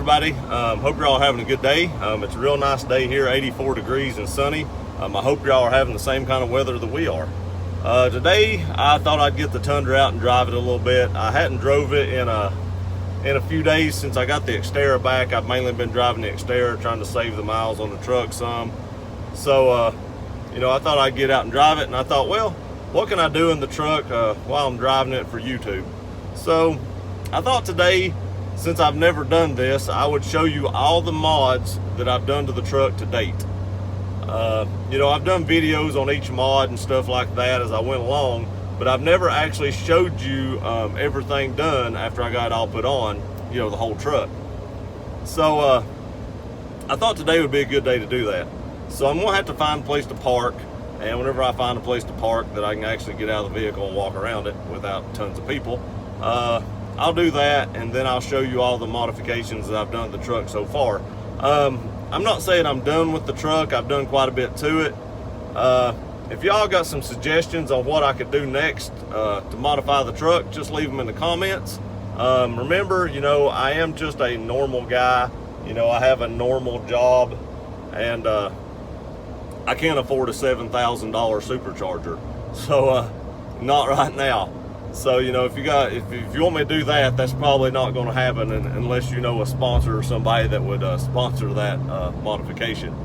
everybody. Hope you're all having a good day. It's a real nice day here, 84 degrees and sunny. I hope y'all are having the same kind of weather that we are. Today, I thought I'd get the Tundra out and drive it a little bit. I hadn't drove it in a few days since I got the Xterra back. I've mainly been driving the Xterra, trying to save the miles on the truck some. So, I thought I'd get out and drive it, and I thought, well, what can I do in the truck while I'm driving it for YouTube? So, I thought today, since I've never done this, I would show you all the mods that I've done to the truck to date. I've done videos on each mod and stuff like that as I went along, but I've never actually showed you everything done after I got it all put on, the whole truck. So I thought today would be a good day to do that. So I'm gonna have to find a place to park, and whenever I find a place to park that I can actually get out of the vehicle and walk around it without tons of people, I'll do that, and then I'll show you all the modifications that I've done to the truck so far. I'm not saying I'm done with the truck. I've done quite a bit to it. If y'all got some suggestions on what I could do next to modify the truck, just leave them in the comments. Remember, I am just a normal guy. I have a normal job, and I can't afford a $7,000 supercharger. So, not right now. So, if you want me to do that, that's probably not going to happen unless you know a sponsor or somebody that would sponsor that modification.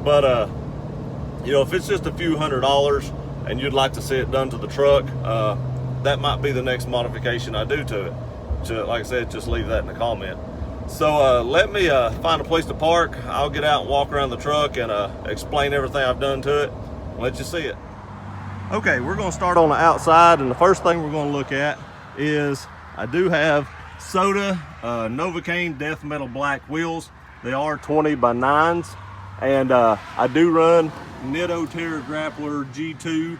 But, if it's just a few $100s and you'd like to see it done to the truck, that might be the next modification I do to it. Like I said, just leave that in the comment. So let me find a place to park. I'll get out and walk around the truck and explain everything I've done to it. Let you see it. Okay, we're going to start on the outside, and the first thing we're going to look at is I do have Soda Novocaine Death Metal Black wheels. They are 20 by 9s, and I do run Nitto Terra Grappler G2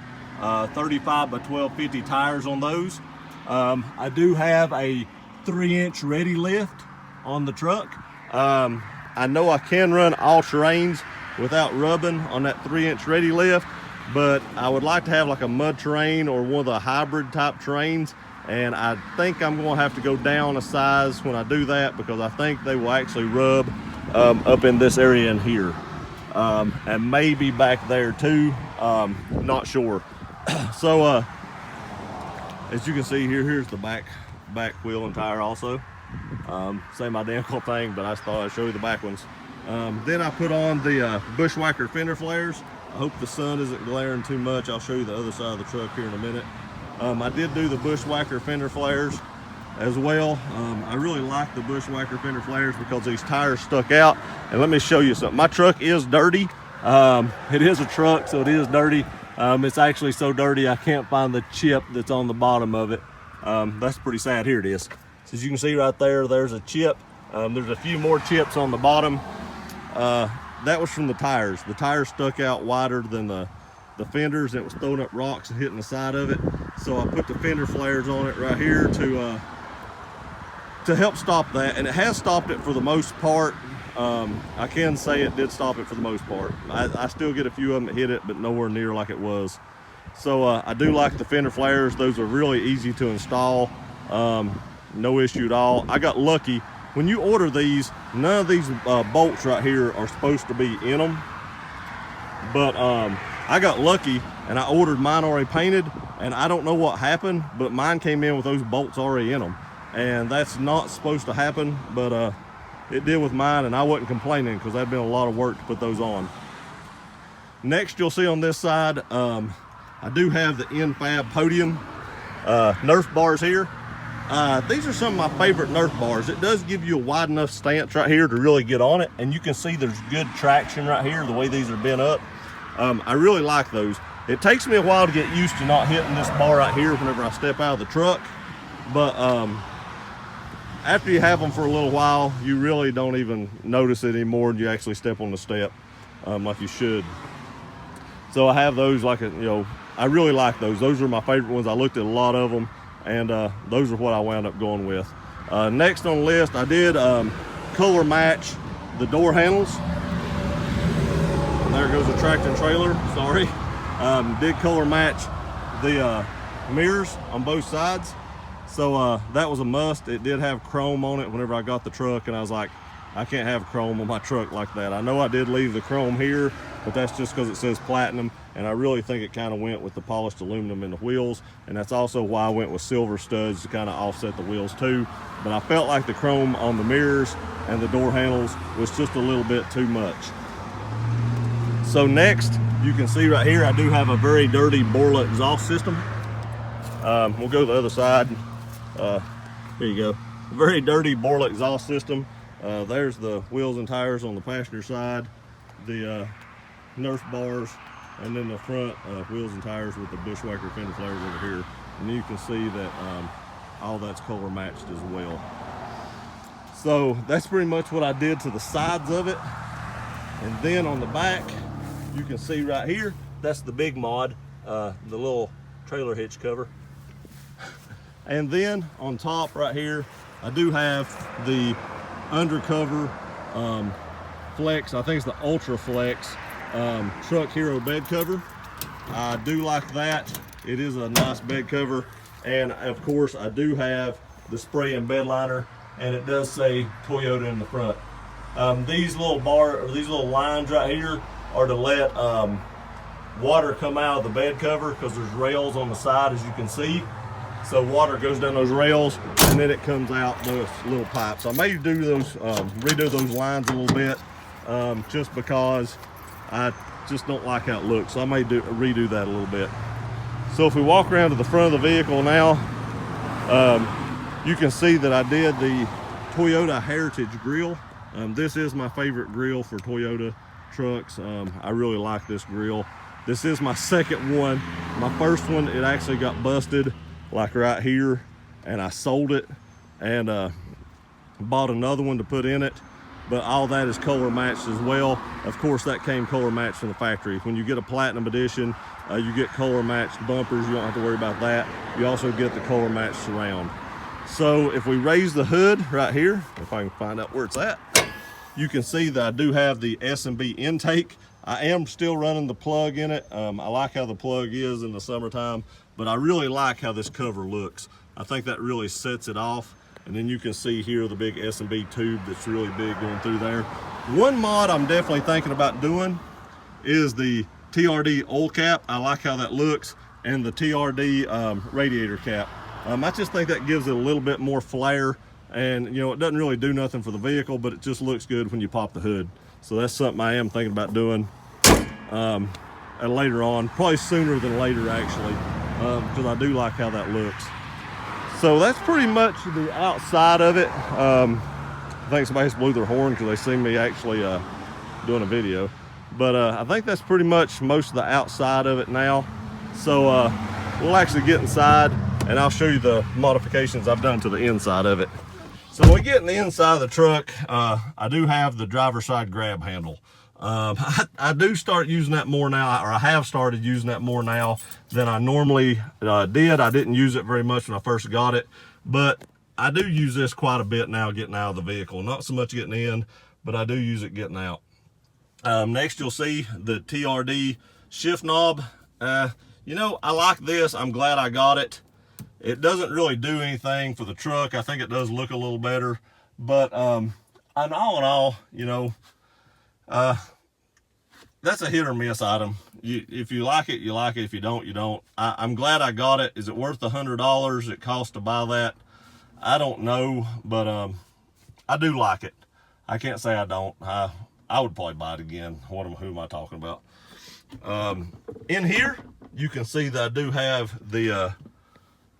35 by 1250 tires on those. I do have a 3-inch ready lift on the truck. I know I can run all terrains without rubbing on that 3-inch ready lift, but I would like to have like a mud terrain or one of the hybrid type terrains, and I think I'm going to have to go down a size when I do that, because I think they will actually rub up in this area in here, and maybe back there too. Not sure. So as you can see here, here's the back wheel and tire also. Same identical thing, but I just thought I'd show you the back ones. Then I put on the Bushwhacker fender flares. I hope the sun isn't glaring too much. I'll show you the other side of the truck here in a minute. I did do the Bushwhacker fender flares as well. I really like the Bushwhacker fender flares because these tires stuck out. And let me show you something. My truck is dirty. It is a truck, so it is dirty. It's actually so dirty I can't find the chip that's on the bottom of it. That's pretty sad. Here it is. So as you can see right there, there's a chip. There's a few more chips on the bottom. That was from the tires. The tires stuck out wider than the fenders, and it was throwing up rocks and hitting the side of it. So I put the fender flares on it right here to help stop that, and it has stopped it for the most part. I can say it did stop it for the most part. I still get a few of them that hit it, but nowhere near like it was. So I do like the fender flares. Those are really easy to install. No issue at all. I got lucky. When you order these, none of these bolts right here are supposed to be in them. But I got lucky, and I ordered mine already painted, and I don't know what happened, but mine came in with those bolts already in them. And that's not supposed to happen, but it did with mine, and I wasn't complaining because that'd been a lot of work to put those on. Next, you'll see on this side, I do have the Infab Podium Nerf bars here. These are some of my favorite Nerf bars. It does give you a wide enough stance right here to really get on it, and you can see there's good traction right here the way these are bent up. I really like those. It takes me a while to get used to not hitting this bar right here whenever I step out of the truck, but after you have them for a little while, you really don't even notice it anymore, and you actually step on the step like you should. So I have those, like I really like those. Those are my favorite ones. I looked at a lot of them, and those are what I wound up going with. Next on the list, I did color match the door handles. And there goes the tractor trailer, sorry. Did color match the mirrors on both sides. So that was a must. It did have chrome on it whenever I got the truck, and I was like, I can't have chrome on my truck like that. I know I did leave the chrome here, but that's just because it says platinum, and I really think it kind of went with the polished aluminum in the wheels, and that's also why I went with silver studs to kind of offset the wheels too. But I felt like the chrome on the mirrors and the door handles was just a little bit too much. So next, you can see right here, I do have a very dirty Borla exhaust system. We'll go to the other side. Here you go. Very dirty Borla exhaust system. There's the wheels and tires on the passenger side, the nurse bars, and then the front wheels and tires with the Bushwhacker fender flares over here. And you can see that all that's color matched as well. So that's pretty much what I did to the sides of it. And then on the back, you can see right here, that's the big mod, the little trailer hitch cover. And then on top right here, I do have the undercover flex, I think it's the Ultra Flex Truck Hero bed cover. I do like that. It is a nice bed cover. And of course I do have the spray and bed liner, and it does say Toyota in the front. These little lines right here are to let water come out of the bed cover, because there's rails on the side, as you can see. So water goes down those rails, and then it comes out those little pipes. I may do those, redo those lines a little bit, just because I just don't like how it looks. So I may redo that a little bit. So if we walk around to the front of the vehicle now, you can see that I did the Toyota Heritage grill. This is my favorite grill for Toyota trucks. I really like this grill. This is my second one. My first one, it actually got busted like right here, and I sold it and bought another one to put in it. But all that is color matched as well. Of course, that came color matched from the factory. When you get a platinum edition, you get color matched bumpers. You don't have to worry about that. You also get the color matched surround. So if we raise the hood right here, if I can find out where it's at, you can see that I do have the S&B intake. I am still running the plug in it. I like how the plug is in the summertime, but I really like how this cover looks. I think that really sets it off. And then you can see here the big S&B tube that's really big going through there. One mod I'm definitely thinking about doing is the TRD oil cap. I like how that looks, and the TRD radiator cap. I just think that gives it a little bit more flair, and you know, it doesn't really do nothing for the vehicle, but it just looks good when you pop the hood. So that's something I am thinking about doing later on, probably sooner than later actually, because I do like how that looks. So that's pretty much the outside of it. I think somebody just blew their horn because they see me actually doing a video. But I think that's pretty much most of the outside of it now. So we'll actually get inside and I'll show you the modifications I've done to the inside of it. So when we get in the inside of the truck, I do have the driver's side grab handle. I do start using that more now, or I have started using that more now than I normally did. I didn't use it very much when I first got it, but I do use this quite a bit now getting out of the vehicle. Not so much getting in, but I do use it getting out. Next you'll see the TRD shift knob. You know, I like this. I'm glad I got it. It doesn't really do anything for the truck. I think it does look a little better, but all in all, you know, that's a hit or miss item. If you like it, you like it. If you don't, you don't. I'm glad I got it. Is it worth the $100 it cost to buy that? I don't know, but I do like it. I can't say I don't. I would probably buy it again. Who am I talking about? In here, you can see that I do have the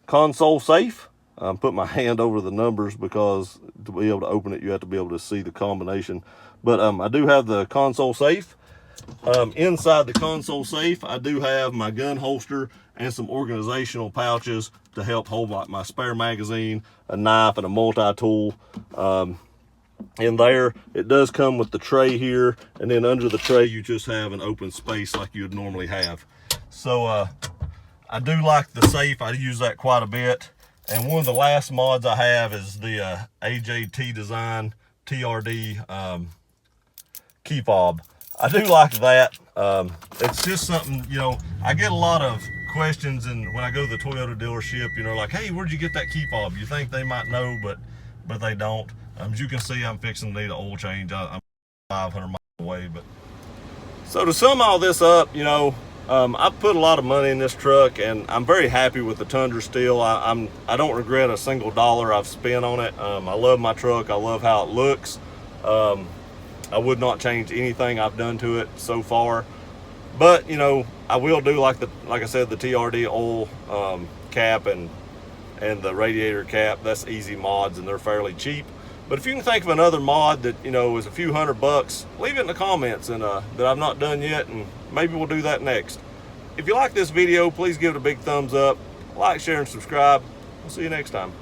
console safe. I'm putting my hand over the numbers because to be able to open it, you have to be able to see the combination. But I do have the console safe. Inside the console safe, I do have my gun holster and some organizational pouches to help hold my spare magazine, a knife, and a multi-tool. In there, it does come with the tray here, and then under the tray, you just have an open space like you would normally have. So I do like the safe. I use that quite a bit. And one of the last mods I have is the AJT Design TRD key fob. I do like that. It's just something, you know, I get a lot of questions, and when I go to the Toyota dealership, you know, like, hey, where'd you get that key fob? You think they might know, but they don't. As you can see, I'm fixing to need an oil change. I'm 500 miles away. But so to sum all this up, you know, I've put a lot of money in this truck, and I'm very happy with the Tundra still. I don't regret a single dollar I've spent on it. I love my truck. I love how it looks. I would not change anything I've done to it so far. But, you know, I will do, like I said, the TRD oil cap and the radiator cap. That's easy mods, and they're fairly cheap. But if you can think of another mod that, you know, is a few $100, leave it in the comments, and that I've not done yet, and maybe we'll do that next. If you like this video, please give it a big thumbs up. Like, share, and subscribe. We'll see you next time.